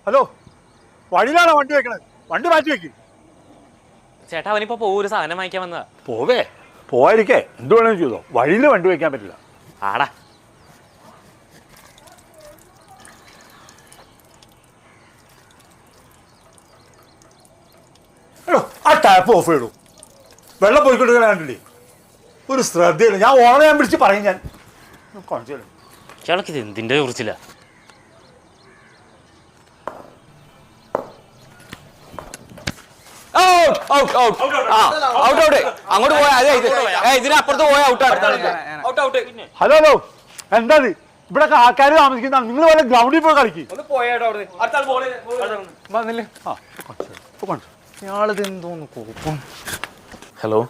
Hello, വഴിയിലാണോ വണ്ടി വെക്കണത്? വണ്ടി മാറ്റി വെക്ക്. ചേട്ടാ അവനിപ്പോ ഒരു സാധനം വാങ്ങിക്കാൻ വന്നതാ. പോവേ, പോവാതിരിക്കേ, എന്ത് വേണമെങ്കിലും ചെയ്തോ. വഴിയിൽ വണ്ടി വെക്കാൻ പറ്റില്ല. ആടാ ആ ടാപ്പ് ഓഫ് ചെയ്തു. വെള്ളം പോയിക്കൊണ്ടിരിക്കാൻ കണ്ടില്ലേ? ഒരു ശ്രദ്ധയില്ല. ഞാൻ ഓണെ ഞാൻ പിടിച്ച് പറയും. ഞാൻ കാണിച്ചു. ഇയാൾക്ക് ഇത് എന്തിൻ്റെ കുറിച്ചില്ല. അങ്ങോട്ട് പോയാ ഇതിനപ്പുറത്ത് പോയാ ഔട്ട്. ഹലോ ഹലോ, എന്താ ഇവിടെ ആൾക്കാർ താമസിക്കുന്ന? നിങ്ങൾ വല്ല ഗ്രൗണ്ടിൽ പോയി കളിക്കും. ഹലോ,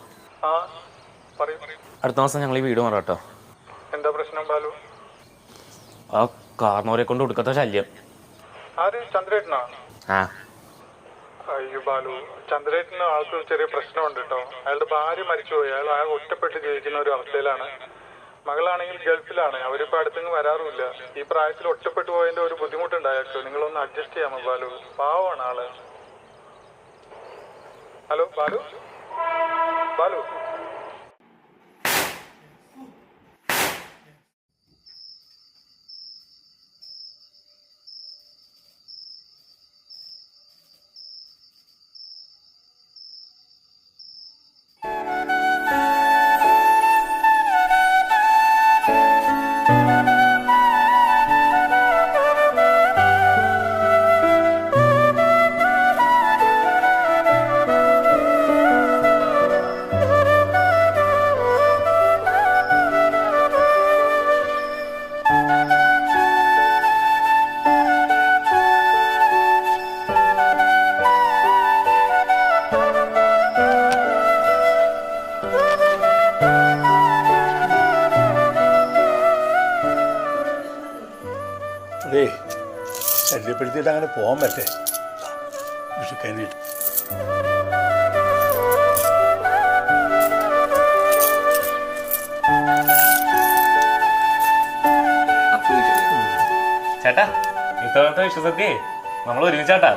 അടുത്ത മാസം ഞങ്ങൾ ഈ വീട് മാറാട്ടോ. എന്താ പ്രശ്നം ബാലു? ആ കാർന്നോരെ കൊണ്ട് കൊടുക്കാത്ത ശല്യം. ആര്? ചന്ദ്രേട്ടനാ? ആ അയ്യോ ബാലു, ചന്ദ്രേട്ടന് ആൾക്ക് ചെറിയ പ്രശ്നമുണ്ട് കേട്ടോ. അയാളുടെ ഭാര്യ മരിച്ചുപോയി. അയാൾ ഒറ്റപ്പെട്ട് ജീവിക്കുന്ന ഒരു അവസ്ഥയിലാണ്. മകളാണെങ്കിൽ ഗൾഫിലാണ്. അവരിപ്പോ അടുത്തെങ്ങും വരാറുമില്ല. ഈ പ്രായത്തിൽ ഒറ്റപ്പെട്ടു പോയതിന്റെ ഒരു ബുദ്ധിമുട്ടുണ്ട് അയാൾക്ക്. നിങ്ങളൊന്ന് അഡ്ജസ്റ്റ് ചെയ്യാമോ ബാലു? പാവമാണ് ആള്. ഹലോ ബാലു, ബാലു. അതേ, ശല്യപ്പെടുത്തിയിട്ട് അങ്ങനെ പോകാൻ പറ്റേ. കരുതിയിട്ട് ചേട്ടാ, ഇത്തവണത്തെ വിശ്വസത്തെ നമ്മൾ ഒരുമിച്ചാട്ടാ.